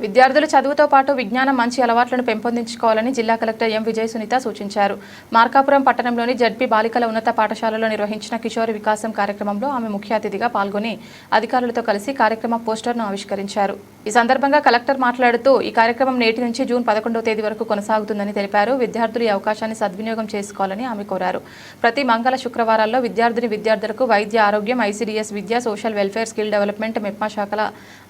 విద్యార్థులు చదువుతో పాటు విజ్ఞానం మంచి అలవాట్లను పెంపొందించుకోవాలని జిల్లా కలెక్టర్ ఎం విజయ సునీత సూచించారు. మార్కాపురం పట్టణంలోని జడ్పీ బాలికల ఉన్నత పాఠశాలలో నిర్వహించిన కిషోరి వికాసం కార్యక్రమంలో ఆమె ముఖ్య అతిథిగా పాల్గొని అధికారులతో కలిసి కార్యక్రమ పోస్టర్ను ఆవిష్కరించారు. ఈ సందర్భంగా కలెక్టర్ మాట్లాడుతూ ఈ కార్యక్రమం నేటి నుంచి జూన్ 11వ తేదీ వరకు కొనసాగుతుందని తెలిపారు. విద్యార్థులు ఈ అవకాశాన్ని సద్వినియోగం చేసుకోవాలని ఆమె కోరారు. ప్రతి మంగళ శుక్రవారాల్లో విద్యార్థులకు వైద్య ఆరోగ్యం, ఐసీడీఎస్ విద్య, social welfare, skill development, MEPMA శాఖల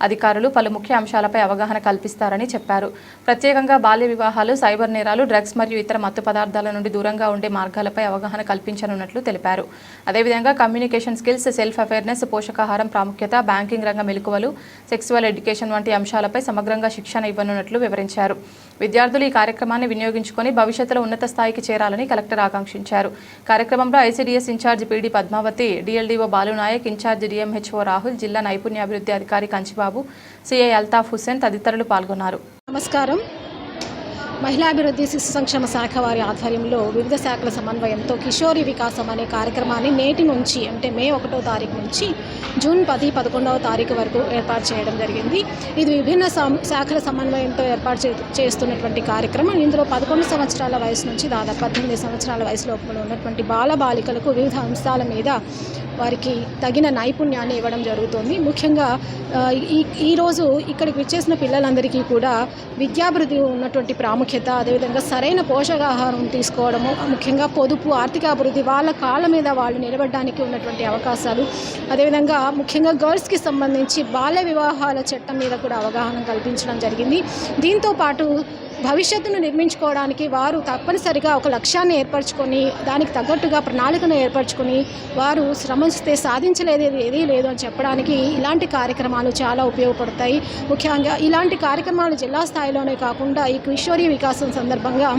అధికారులు పలు ముఖ్య అంశాలపై అవగాహన కల్పిస్తారని చెప్పారు. ప్రత్యేకంగా బాల్య వివాహాలు, సైబర్ నేరాలు, డ్రగ్స్ మరియు ఇతర మత్తు పదార్థాల నుండి దూరంగా ఉండే మార్గాలపై అవగాహన కల్పించనున్నట్లు తెలిపారు. అదేవిధంగా కమ్యూనికేషన్ స్కిల్స్, సెల్ఫ్ అవేర్నెస్, పోషకాహారం ప్రాముఖ్యత, బ్యాంకింగ్ రంగ మెలకువలు, సెక్సువల్ ఎడ్యుకేషన్ వంటి అంశాలపై సమగ్రంగా శిక్షణ ఇవ్వనున్నట్లు వివరించారు. విద్యార్థులు ఈ కార్యక్రమాన్ని వినియోగించుకొని భవిష్యత్తులో ఉన్నత స్థాయికి చేరాలని కలెక్టర్ ఆకాంక్షించారు. కార్యక్రమంలో ICDS in-charge PD Padmavathi, DLDO Balunayak, in-charge DMHO Rahul, జిల్లా నైపుణ్యాభివృద్ధి అధికారి కంచిబాబు, సిఐ అల్తాఫ్ హుస్సేన్ తదితరులు పాల్గొన్నారు. నమస్కారం. మహిళాభివృద్ధి శిశు సంక్షేమ శాఖ వారి ఆధ్వర్యంలో వివిధ శాఖల సమన్వయంతో కిషోరి వికాసం అనే కార్యక్రమాన్ని నేటి నుంచి అంటే మే 1వ తారీఖు నుంచి జూన్ 10, 11వ తారీఖు వరకు ఏర్పాటు చేయడం జరిగింది. ఇది విభిన్న శాఖల సమన్వయంతో ఏర్పాటు చేస్తున్నటువంటి కార్యక్రమం. ఇందులో 11 సంవత్సరాల వయసు నుంచి దాదాపు 18 సంవత్సరాల వయసు లోపల ఉన్నటువంటి బాలబాలికలకు వివిధ అంశాల మీద వారికి తగిన నైపుణ్యాన్ని ఇవ్వడం జరుగుతుంది. ముఖ్యంగా ఈరోజు ఇక్కడికి విచ్చేసిన పిల్లలందరికీ కూడా విద్యాభివృద్ధి ఉన్నటువంటి ప్రాముఖ్యత, అదేవిధంగా సరైన పోషకాహారం తీసుకోవడము, ముఖ్యంగా పొదుపు, ఆర్థికాభివృద్ధి, వాళ్ళ కాళ్ళ మీద వాళ్ళు నిలబడడానికి ఉన్నటువంటి అవకాశాలు, అదేవిధంగా ముఖ్యంగా గర్ల్స్కి సంబంధించి బాల్య వివాహాల చట్టం మీద కూడా అవగాహన కల్పించడం జరిగింది. దీంతోపాటు భవిష్యత్తును నిర్మించుకోవడానికి వారు తప్పనిసరిగా ఒక లక్ష్యాన్ని ఏర్పరచుకొని దానికి తగ్గట్టుగా ప్రణాళికను ఏర్పరచుకొని వారు శ్రమిస్తే సాధించలేదు ఏదీ లేదు అని చెప్పడానికి ఇలాంటి కార్యక్రమాలు చాలా ఉపయోగపడతాయి. ముఖ్యంగా ఇలాంటి కార్యక్రమాలు జిల్లా స్థాయిలోనే కాకుండా ఈ కిషోరి వికాసం సందర్భంగా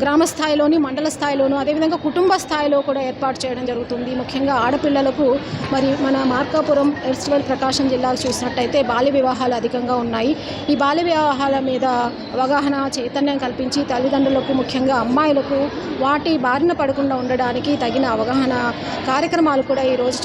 గ్రామ స్థాయిలోని, మండల స్థాయిలోనూ, అదేవిధంగా కుటుంబ స్థాయిలో కూడా ఏర్పాటు చేయడం జరుగుతుంది. ముఖ్యంగా ఆడపిల్లలకు మరి మన మార్కాపురం, ఎర్స్టెల్, ప్రకాశం జిల్లాకు చూసినట్టయితే బాల్య వివాహాలు అధికంగా ఉన్నాయి. ఈ బాల్య వివాహాల మీద అవగాహన, చైతన్యం కల్పించి తల్లిదండ్రులకు, ముఖ్యంగా అమ్మాయిలకు వాటి బారిన పడకుండా ఉండడానికి తగిన అవగాహన కార్యక్రమాలు కూడా ఈరోజు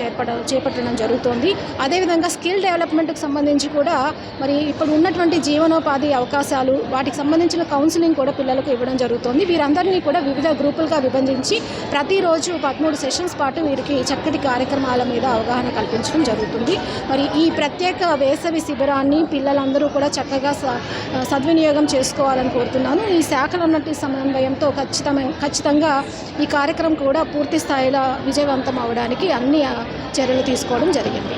చేపట్టడం జరుగుతుంది. అదేవిధంగా స్కిల్ డెవలప్మెంట్కి సంబంధించి కూడా మరి ఇప్పుడు ఉన్నటువంటి జీవనోపాధి అవకాశాలు, వాటికి సంబంధించిన కౌన్సిలింగ్ కూడా పిల్లలకు ఇవ్వడం జరుగుతుంది. వీరందరినీ కూడా వివిధ గ్రూపులుగా విభజించి ప్రతిరోజు 13 సెషన్స్ పాటు వీరికి చక్కటి కార్యక్రమాల మీద అవగాహన కల్పించడం జరుగుతుంది. మరి ఈ ప్రత్యేక వేసవి శిబిరాన్ని పిల్లలందరూ కూడా చక్కగా సద్వినియోగం చేసుకోవాలని కోరుతున్నాను. ఈ శాఖలు ఉన్నటువంటి సమన్వయంతో ఖచ్చితంగా ఈ కార్యక్రమం కూడా పూర్తి స్థాయిలో విజయవంతం అవడానికి అన్ని చర్యలు తీసుకోవడం జరిగింది.